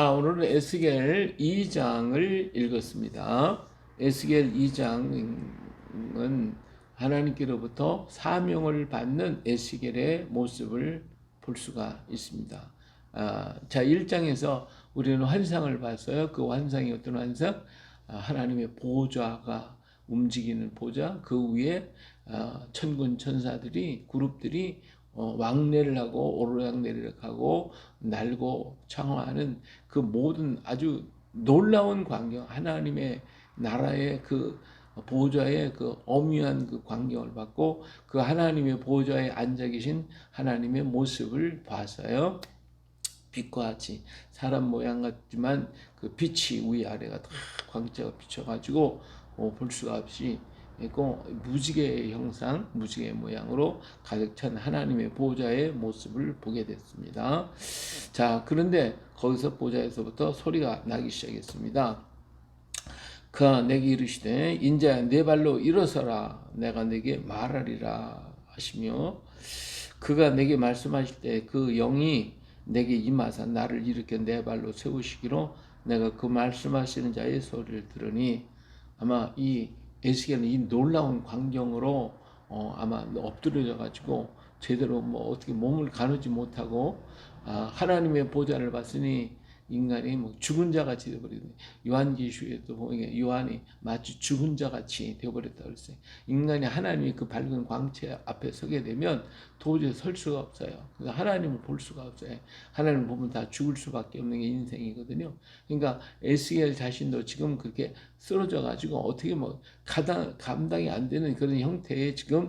오늘은 에스겔 2장을 읽었습니다. 에스겔 2장은 하나님께로부터 사명을 받는 에스겔의 모습을 볼 수가 있습니다. 자, 1장에서 우리는 환상을 봤어요. 그 환상이 어떤 환상? 하나님의 보좌가 움직이는 보좌, 그 위에 천군 천사들이 그룹들이 왕래를 하고 오르락내리락 하고 날고 창화하는 그 모든 아주 놀라운 광경, 하나님의 나라의 그 보좌의 그 엄위한 그 광경을 받고 그 하나님의 보좌에 앉아 계신 하나님의 모습을 봤어요. 빛과 같이 사람 모양 같지만 그 빛이 위아래가 다 광채가 비춰가지고 볼 수가 없이 있고 무지개의 형상, 무지개 모양으로 가득 찬 하나님의 보좌의 모습을 보게 됐습니다. 자, 그런데 거기서 보좌에서부터 소리가 나기 시작했습니다. 그가 내게 이르시되 인자야 내 발로 일어서라 내가 내게 말하리라 하시며 그가 내게 말씀하실 때 그 영이 내게 임하사 나를 일으켜 내 발로 세우시기로 내가 그 말씀하시는 자의 소리를 들으니 아마 이 에스겔은 이 놀라운 광경으로 아마 엎드려져 가지고 제대로 뭐 어떻게 몸을 가누지 못하고 하나님의 보좌를 봤으니 인간이 뭐 죽은 자 같이 되어버리네. 요한계시에도 보면 요한이 마치 죽은 자 같이 되어버렸다 그랬어요. 인간이 하나님의 그 밝은 광채 앞에 서게 되면 도저히 설 수가 없어요. 그래서 하나님을 볼 수가 없어요. 하나님을 보면 다 죽을 수밖에 없는 게 인생이거든요. 그러니까 에스겔 자신도 지금 그렇게 쓰러져 가지고 어떻게 뭐 감당이 안 되는 그런 형태의 지금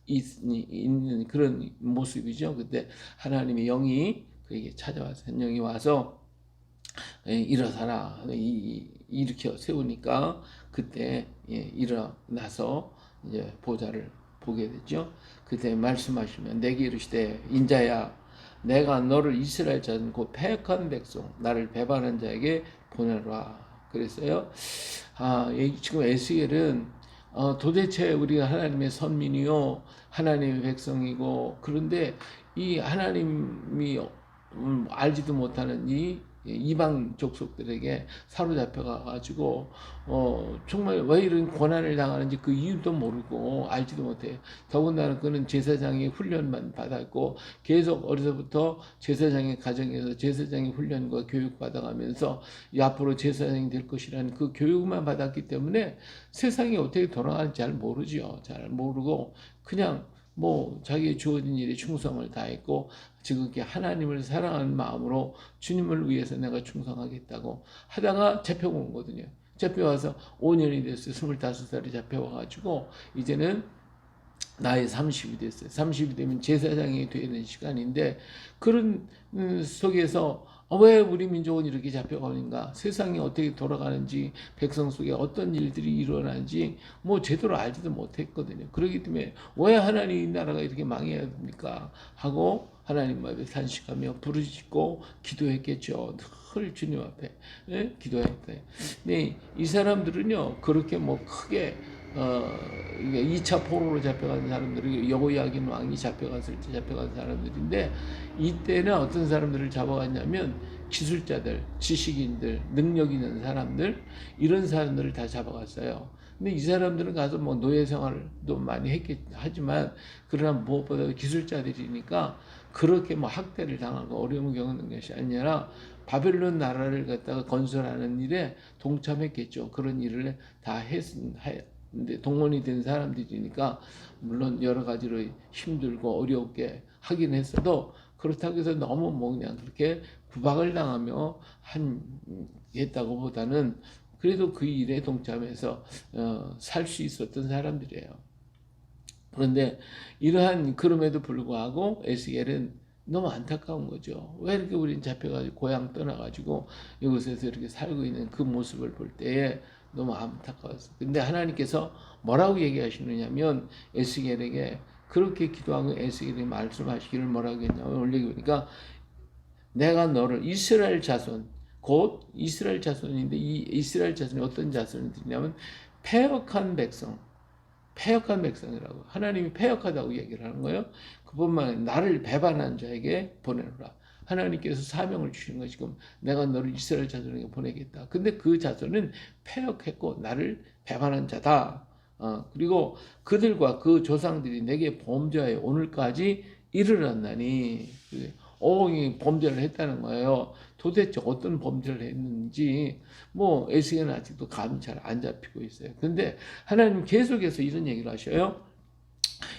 있는 그런 모습이죠. 그때 하나님의 영이 그에게 찾아와서 한 영이 와서 일어서라 일으켜 세우니까 그때 일어나서 이제 보좌를 보게 되죠. 그때 말씀하시면 내게 이르시되 인자야 내가 너를 이스라엘 자손 곧 패역한 백성 나를 배반한 자에게 보내라 그랬어요. 지금 에스겔은 도대체 우리가 하나님의 선민이요 하나님의 백성이고 그런데 이 하나님이 알지도 못하는 이 이방 족속들에게 사로잡혀가 가지고 정말 왜 이런 고난을 당하는지 그 이유도 모르고 알지도 못해요. 더군다나 그는 제사장의 훈련만 받았고 계속 어려서부터 제사장의 가정에서 제사장의 훈련과 교육 받아가면서 앞으로 제사장이 될 것이라는 그 교육만 받았기 때문에 세상이 어떻게 돌아가는지 잘 모르죠. 잘 모르고 그냥 뭐 자기의 주어진 일에 충성을 다했고 지극히 하나님을 사랑하는 마음으로 주님을 위해서 내가 충성하겠다고 하다가 잡혀온 거거든요. 잡혀와서 5년이 됐어요. 25살이 잡혀와가지고 이제는 나이 30이 됐어요. 30이 되면 제사장이 되는 시간인데 그런 속에서 왜 우리 민족은 이렇게 잡혀가는가? 세상이 어떻게 돌아가는지, 백성 속에 어떤 일들이 일어나는지 뭐 제대로 알지도 못했거든요. 그렇기 때문에 왜 하나님 이 나라가 이렇게 망해야 됩니까? 하고 하나님 앞에 탄식하며 부르짖고 기도했겠죠. 늘 주님 앞에 기도했대. 근데 이 사람들은요 그렇게 뭐 크게 2차 포로로 잡혀간 사람들이 여호야긴 왕이 잡혀갔을 때 잡혀간 사람들인데 이때는 어떤 사람들을 잡아갔냐면 기술자들, 지식인들, 능력 있는 사람들 이런 사람들을 다 잡아갔어요. 근데 이 사람들은 가서 뭐 노예 생활도 많이 하지만 그러나 무엇보다 기술자들이니까 그렇게 뭐 학대를 당하고 어려움을 겪는 것이 아니라 바벨론 나라를 갖다가 건설하는 일에 동참했겠죠. 그런 일을 다 근데 동원이 된 사람들이니까 물론 여러 가지로 힘들고 어렵게 하긴 했어도 그렇다고 해서 너무 뭐 그냥 그렇게 구박을 당하며 했다고 보다는 그래도 그 일에 동참해서 살 수 있었던 사람들이에요. 그런데 이러한 그럼에도 불구하고 에스겔은 너무 안타까운 거죠. 왜 이렇게 우린 잡혀가지고 고향 떠나가지고 이곳에서 이렇게 살고 있는 그 모습을 볼 때에 너무 안타까웠어요. 근데 하나님께서 뭐라고 얘기하시느냐면 에스겔에게 그렇게 기도하고 에스겔이 말씀하시기를 뭐라고 했냐면 오늘 여기 보니까 내가 너를 이스라엘 자손 곧 이스라엘 자손인데 이 이스라엘 자손이 어떤 자손이냐면 패역한 백성이라고 하나님이 패역하다고 얘기를 하는 거예요. 그뿐만 아니라 나를 배반한 자에게 보내노라. 하나님께서 사명을 주신 거 지금 내가 너를 이스라엘 자손에게 보내겠다. 근데 그 자손은 패역했고 나를 배반한 자다. 그리고 그들과 그 조상들이 내게 범죄하여 오늘까지 이르렀나니 이 범죄를 했다는 거예요. 도대체 어떤 범죄를 했는지 뭐 에스겔은 아직도 감이 잘 안 잡히고 있어요. 근데 하나님 계속해서 이런 얘기를 하셔요.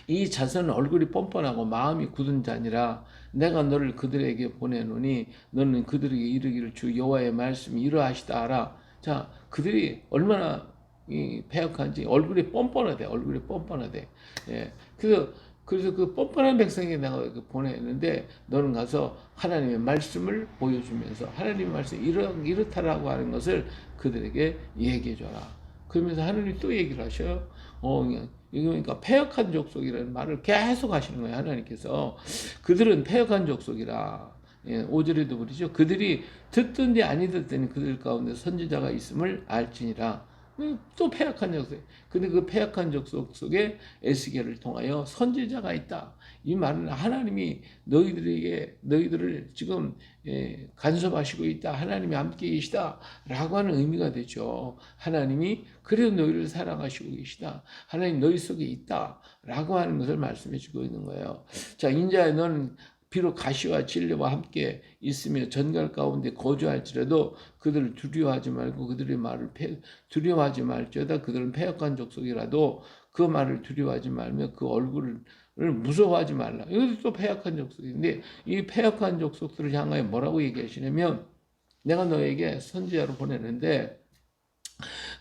이 자손은 얼굴이 뻔뻔하고 마음이 굳은 자니라. 내가 너를 그들에게 보내노니 너는 그들에게 이르기를 주 여호와의 말씀이 이러하시다 하라. 자, 그들이 얼마나 이 패역한지 얼굴이 뻔뻔하대. 얼굴이 뻔뻔하대. 예. 그래서 그 뻔뻔한 백성에게 내가 보내는데 너는 가서 하나님의 말씀을 보여주면서 하나님의 말씀 이렇다라고 하는 것을 그들에게 얘기해 줘라. 그러면서 하나님이 또 얘기를 하셔요. 그러니까 패역한 족속이라는 말을 계속 하시는 거예요. 하나님께서 그들은 패역한 족속이라. 예, 5절에도 그러죠. 그들이 듣든지 아니 듣든지 그들 가운데 선지자가 있음을 알지니라. 또 패역한 족속. 근데 그 패역한 족속 속에 에스겔을 통하여 선지자가 있다. 이 말은 하나님이 너희들을 지금 간섭하시고 있다. 하나님이 함께 계시다라고 하는 의미가 되죠. 하나님이 그래도 너희를 사랑하시고 계시다. 하나님 너희 속에 있다라고 하는 것을 말씀해 주고 있는 거예요. 자, 인자야 너는 비록 가시와 진리와 함께 있으며 전갈 가운데 거주할지라도 그들을 두려워하지 말고 그들의 말을 두려워하지 말지어다. 그들은 패역한 족속이라도 그 말을 두려워하지 말며 그 얼굴을 무서워하지 말라. 이것도 또 패역한 족속인데 이 패역한 족속들을 향하여 뭐라고 얘기하시냐면 내가 너에게 선지자로 보내는데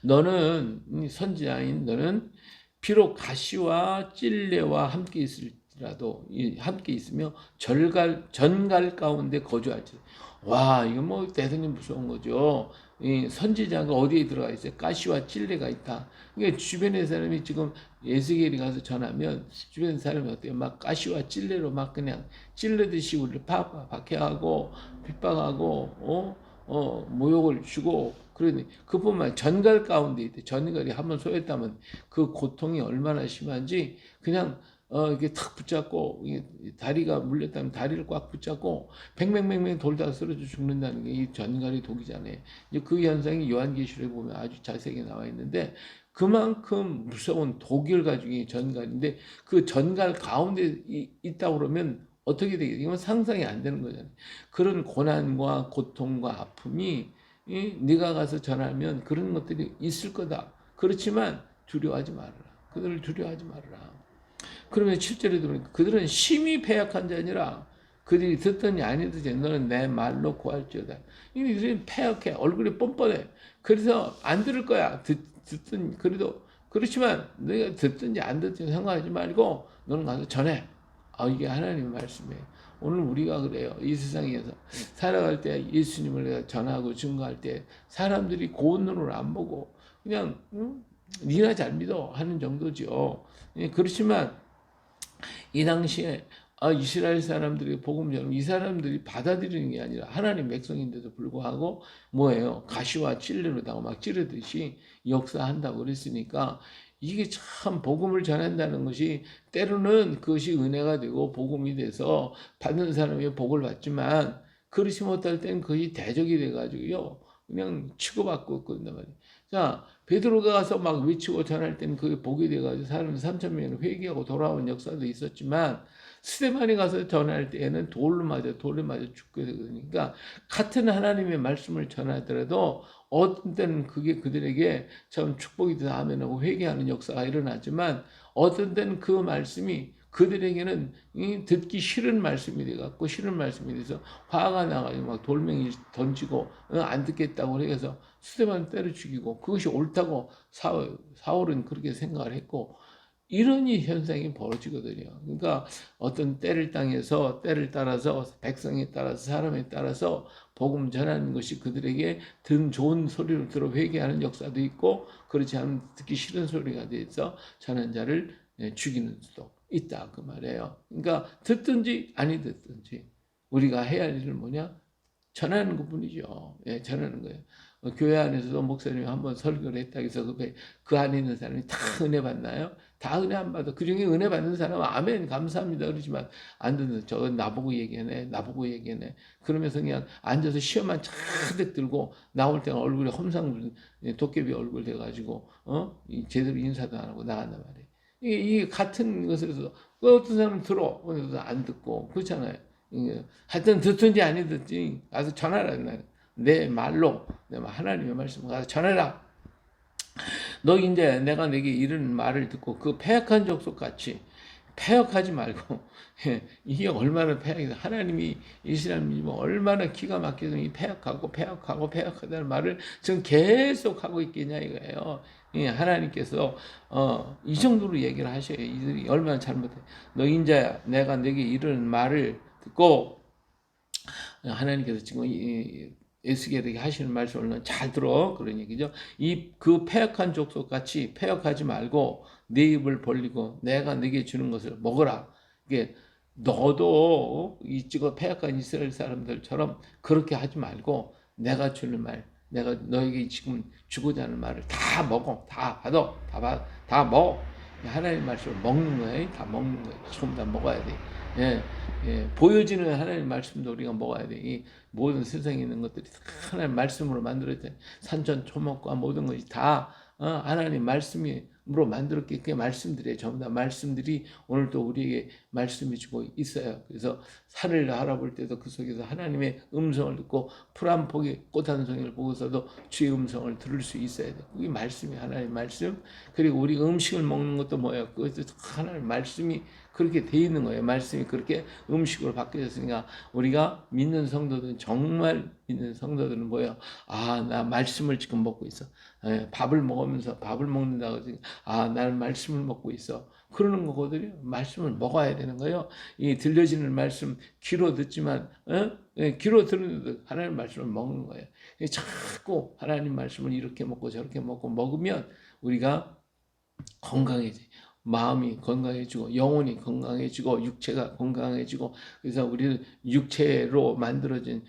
너는 선지자인 너는 비록 가시와 찔레와 함께 있을지라도 함께 있으며 전갈 가운데 거주할지. 와, 이거 뭐 대단히 무서운 거죠. 이 선지자가 어디에 들어가 있어요? 가시와 찔레가 있다. 그러니까 주변의 사람이 지금 에스겔이 가서 전하면 주변 사람이 어때요? 막 가시와 찔레로 막 그냥 찔르듯이 우리를 박해하고 핍박하고 모욕을 주고 그러니 그뿐만 전갈 가운데 있대. 전갈이 한번 쏘였다면 그 고통이 얼마나 심한지 그냥 이게 탁 붙잡고 다리가 물렸다면 다리를 꽉 붙잡고 뱅뱅뱅뱅 돌다 쓰러져 죽는다는 게 이 전갈의 독이잖아요. 이제 그 현상이 요한계시록에 보면 아주 자세하게 나와 있는데 그만큼 무서운 독을 가지고 이 전갈인데 그 전갈 가운데 있다 그러면 어떻게 되겠어요? 이건 상상이 안 되는 거잖아요. 그런 고난과 고통과 아픔이 네가 가서 전하면 그런 것들이 있을 거다. 그렇지만 두려워하지 말아라. 그들을 두려워하지 말아라. 그러면 7절에도 보니까 그들은 심히 패역한 자니라. 그들이 듣더니 아니 듣지 너는 내 말로 구할지어다. 이들은 패역해. 얼굴이 뻔뻔해. 그래서 안 들을 거야. 듣든 그래도 그렇지만 너가 듣든지 안 듣든지 생각하지 말고 너는 가서 전해. 이게 하나님의 말씀이에요. 오늘 우리가 그래요. 이 세상에서 살아갈 때 예수님을 전하고 증거할 때 사람들이 고운 눈으로 안 보고 그냥 니나 잘 믿어 하는 정도죠. 그렇지만 이 당시에 이스라엘 사람들이 복음 전하면 이 사람들이 받아들이는 게 아니라 하나님 백성인데도 불구하고 뭐예요? 가시와 찔레로다가 막 찌르듯이 역사한다고 그랬으니까 이게 참 복음을 전한다는 것이 때로는 그것이 은혜가 되고 복음이 돼서 받는 사람이 복을 받지만 그렇지 못할 땐 그것이 대적이 돼가지고요. 그냥 치고받고 그런단 말이에요. 자, 베드로가 가서 막 외치고 전할 때는 그게 복이 돼가지고 사람 3,000명이 회개하고 돌아온 역사도 있었지만 스데반이 가서 전할 때에는 돌을 맞아 죽게 되니까 같은 하나님의 말씀을 전하더라도 어떤 때는 그게 그들에게 참 축복이 돼서 아멘하고 회개하는 역사가 일어나지만 어떤 때는 그 말씀이 그들에게는 듣기 싫은 말씀이 돼갖고 싫은 말씀이 돼서 화가 나가지고 막 돌멩이 던지고 안 듣겠다고 해서 스데반 때려 죽이고 그것이 옳다고 사울은 그렇게 생각을 했고 이런 현상이 벌어지거든요. 그러니까 어떤 때를 따라서 백성에 따라서 사람에 따라서 복음 전하는 것이 그들에게 좋은 소리를 들어 회개하는 역사도 있고 그렇지 않으면 듣기 싫은 소리가 돼서 전한 자를 죽이는 수도 있다 그 말이에요. 그러니까 듣든지 아니 듣든지 우리가 해야 할 일은 뭐냐? 전하는 것뿐이죠. 전하는 거예요. 교회 안에서도 목사님이 한번 설교를 했다 해서 그 안에 있는 사람이 다 은혜 받나요? 다 은혜 안 받아. 그 중에 은혜 받는 사람은 아멘 감사합니다 그러지만 안 듣는 저건 나보고 얘기하네 나보고 얘기하네 그러면서 그냥 앉아서 시험만 차득 들고 나올 때는 얼굴에 험상 도깨비 얼굴 돼가지고 제대로 인사도 안 하고 나간단 말이에요. 이게 같은 것에서 어떤 사람은 들어 그래서 안 듣고 그렇잖아요. 하여튼 듣든지 안 듣든지 가서 전하라. 내 말로 하나님의 말씀 가서 전해라. 너 이제 내가 내게 이런 말을 듣고 그 패역한 족속같이 패역하지 말고 이게 얼마나 패역이다. 하나님이 이스라엘 민족은 얼마나 기가 막혀서 이 패역하다는 말을 지금 계속 하고 있겠냐 이거예요. 하나님께서 이 정도로 얘기를 하셔요. 이들이 얼마나 잘못해. 너 인자야 내가 내게 이런 말을 듣고 하나님께서 지금 에스겔에게 하시는 말씀을 잘 들어 그런 얘기죠. 그 패역한 족속 같이 패역하지 말고 네 입을 벌리고 내가 네게 주는 것을 먹어라. 이게 너도 이 찍어 패역한 이스라엘 사람들처럼 그렇게 하지 말고 내가 주는 말, 내가 너에게 지금 주고자 하는 말을 다 먹어, 다 받아, 다 먹어. 하나님 말씀을 먹는 거예요. 다 먹는 거예요. 전부 다 먹어야 돼. 보여지는 하나님 말씀도 우리가 먹어야 돼. 이 모든 세상에 있는 것들이 다 하나님 말씀으로 만들어져. 산천 초목과 모든 것이 다 하나님 말씀으로 만들었기 그게 말씀들이에요. 전부 다 말씀들이 오늘도 우리에게 말씀해 주고 있어요. 그래서 산을 알아볼 때도 그 속에서 하나님의 음성을 듣고 풀 한 폭의 꽃 한 송이를 보고서도 주의 음성을 들을 수 있어야 돼요. 그게 말씀이 하나님 말씀. 그리고 우리 음식을 먹는 것도 뭐예요? 그것도 하나님 말씀이 그렇게 돼 있는 거예요. 말씀이 그렇게 음식으로 바뀌었으니까 우리가 믿는 성도들은 정말 믿는 성도들은 뭐예요? 나 말씀을 지금 먹고 있어. 밥을 먹으면서 밥을 먹는다고 나는 말씀을 먹고 있어. 그러는 거거든요. 말씀을 먹어야 되는 거예요. 이 들려지는 말씀 귀로 듣지만 귀로 들으는 하나님 말씀을 먹는 거예요. 자꾸 하나님 말씀을 이렇게 먹고 저렇게 먹으면 우리가 건강해져요. 마음이 건강해지고 영혼이 건강해지고 육체가 건강해지고 그래서 우리는 육으로 만들어진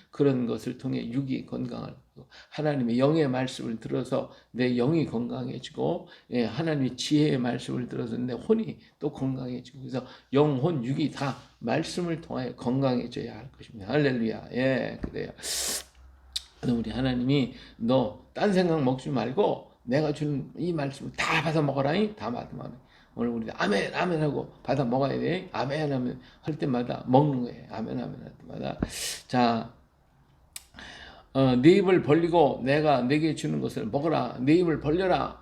그런 것을 통해 육이 건강하고 하나님의 영의 말씀을 들어서 내 영이 건강해지고 하나님의 지혜의 말씀을 들어서 내 혼이 또 건강해지고 그래서 영혼 육이 다 말씀을 통하여 건강해져야 할 것입니다. 할렐루야. 그래요. 우리 하나님이 너 딴 생각 먹지 말고 내가 주는 이 말씀을 다 받아 먹어라. 다 받아 먹어라. 오늘 우리 아멘 아멘 하고 받아 먹어야 돼. 아멘 아멘 할 때마다 먹는 거예요. 아멘 아멘 할 때마다. 자, 네 입을 벌리고 내가 내게 주는 것을 먹어라. 네 입을 벌려라.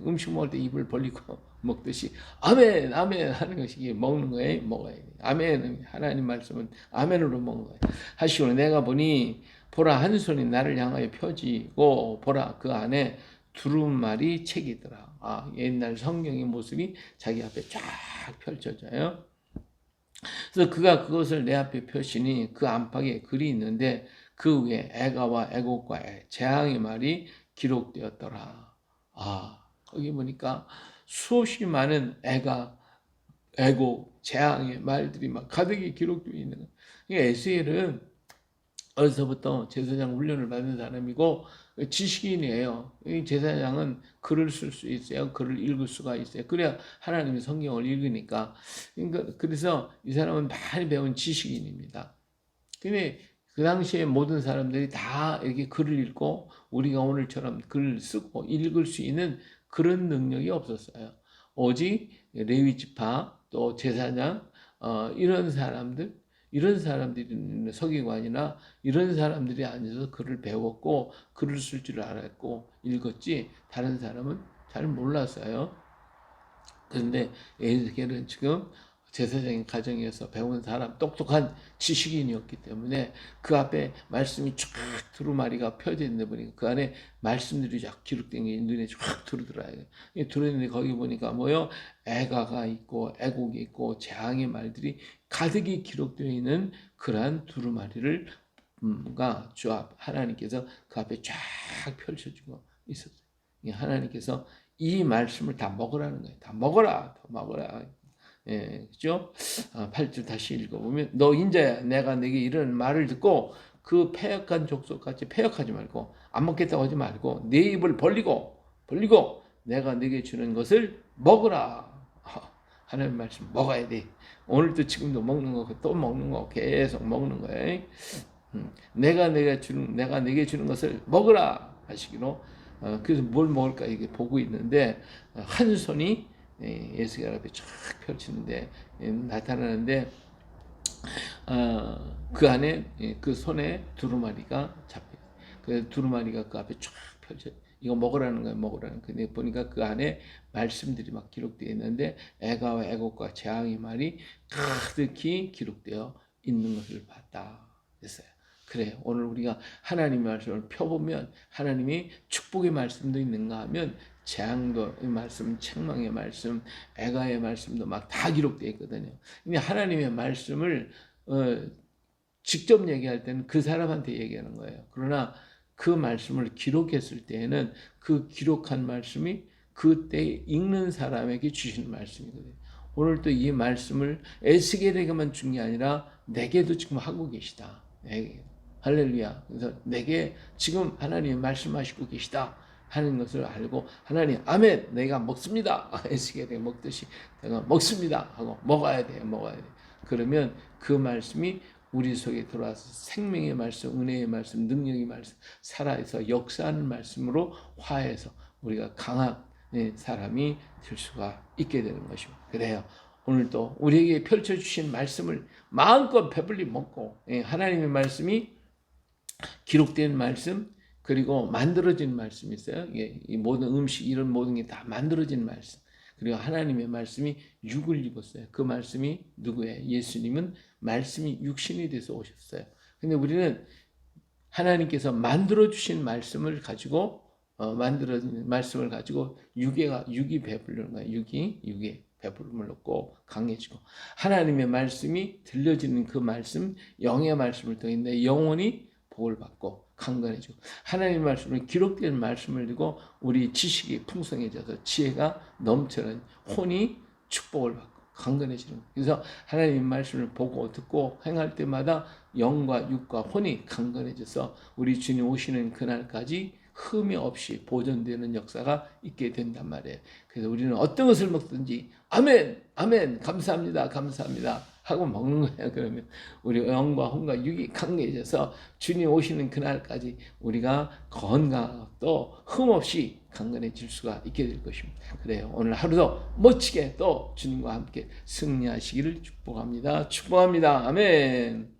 음식 먹을 때 입을 벌리고 먹듯이 아멘 아멘 하는 것이 먹는 거예요. 먹어야 돼. 아멘 하나님 말씀은 아멘으로 먹는 거예요. 하시오 내가 보니 보라 한 손이 나를 향하여 펴지고 보라 그 안에 두루마리 책이더라. 옛날 성경의 모습이 자기 앞에 쫙 펼쳐져요. 그래서 그가 그것을 내 앞에 펴시니 그 안팎에 글이 있는데 그 위에 애가와 애곡과 재앙의 말이 기록되었더라. 거기 보니까 수없이 많은 애가, 애곡, 재앙의 말들이 막 가득히 기록되어 있는 거예요. 에스겔은 어려서부터 제사장 훈련을 받은 사람이고 지식인이에요. 이 제사장은 글을 쓸 수 있어요. 글을 읽을 수가 있어요. 그래야 하나님의 성경을 읽으니까. 그래서 이 사람은 많이 배운 지식인입니다. 근데 그 당시에 모든 사람들이 다 이렇게 글을 읽고 우리가 오늘처럼 글을 쓰고 읽을 수 있는 그런 능력이 없었어요. 오직 레위 지파 또 제사장 이런 사람들이 서기관이나 이런 사람들이 앉아서 글을 배웠고 글을 쓸 줄 알았고 읽었지 다른 사람은 잘 몰랐어요. 그런데 에스겔은 지금 제사장의 가정에서 배운 사람 똑똑한 지식인이었기 때문에 그 앞에 말씀이 쫙 두루마리가 펴져 있는데 보니까 그 안에 말씀들이 쫙 기록된 게 눈에 쫙 들어들어요. 들어있는데 거기 보니까 뭐요? 애가가 있고 애곡이 있고 재앙의 말들이 가득히 기록되어 있는 그러한 두루마리를 하나님께서 그 앞에 쫙 펼쳐주고 있었어요. 하나님께서 이 말씀을 다 먹으라는 거예요. 다 먹어라, 다 먹어라. 그죠? 8절 다시 읽어보면 너 인자야 내가 내게 이런 말을 듣고 그 패역한 족속같이 패역하지 말고 안 먹겠다고 하지 말고 내 입을 벌리고 내가 네게 주는 것을 먹으라. 하나님 말씀 먹어야 돼. 오늘도 지금도 먹는 거 또 먹는 거 계속 먹는 거예요. 내가 내게 주는 것을 먹으라 하시기로. 그래서 뭘 먹을까 이게 보고 있는데 한 손이 에스겔 앞에 쫙 펼치는데 나타나는데 그 안에 그 손에 두루마리가 잡혀. 그 두루마리가 그 앞에 쫙 펼쳐. 이거 먹으라는 거야, 먹으라는 거야. 근데 보니까 그 안에 말씀들이 막 기록되어 있는데 애가와 애곡과 재앙의 말이 가득히 기록되어 있는 것을 봤다. 그랬어요. 그래, 오늘 우리가 하나님의 말씀을 펴보면 하나님이 축복의 말씀도 있는가 하면 재앙의 말씀, 책망의 말씀, 애가의 말씀도 막 다 기록되어 있거든요. 근데 하나님의 말씀을 직접 얘기할 때는 그 사람한테 얘기하는 거예요. 그러나 그 말씀을 기록했을 때에는 그 기록한 말씀이 그때 읽는 사람에게 주시는 말씀이거든요. 오늘도 이 말씀을 에스겔에게만 준 게 아니라 내게도 지금 하고 계시다. 내게. 할렐루야. 그래서 내게 지금 하나님이 말씀하시고 계시다 하는 것을 알고 하나님 아멘 내가 먹습니다. 에스겔에 먹듯이 내가 먹습니다 하고 먹어야 돼. 그러면 그 말씀이 우리 속에 들어와서 생명의 말씀, 은혜의 말씀, 능력의 말씀, 살아서 역사하는 말씀으로 화해해서 우리가 강한 사람이 될 수가 있게 되는 것이고 그래요. 오늘도 우리에게 펼쳐주신 말씀을 마음껏 배불리 먹고 하나님의 말씀이 기록된 말씀 그리고 만들어진 말씀이 있어요. 이 모든 음식 이런 모든 게 다 만들어진 말씀 그리고 하나님의 말씀이 육을 입었어요. 그 말씀이 누구예요? 예수님은 말씀이 육신이 돼서 오셨어요. 근데 우리는 하나님께서 만들어주신 말씀을 가지고 만들어진 말씀을 가지고 육이 배부르는 거예요. 육이 배부름을 얻고 강해지고 하나님의 말씀이 들려지는 그 말씀 영의 말씀을 통해 내 영혼이 복을 받고 강건해지고 하나님의 말씀을 기록된 말씀을 두고 우리 지식이 풍성해져서 지혜가 넘쳐는 혼이 축복을 받고 강건해지는 거예요. 그래서 하나님의 말씀을 보고 듣고 행할 때마다 영과 육과 혼이 강건해져서 우리 주님 오시는 그날까지 흠이 없이 보존되는 역사가 있게 된단 말이에요. 그래서 우리는 어떤 것을 먹든지 아멘 감사합니다 하고 먹는 거예요. 그러면 우리 영과 혼과 육이 강해져서 주님 오시는 그날까지 우리가 건강하고 또 흠없이 강건해질 수가 있게 될 것입니다. 그래요. 오늘 하루도 멋지게 또 주님과 함께 승리하시기를 축복합니다. 아멘.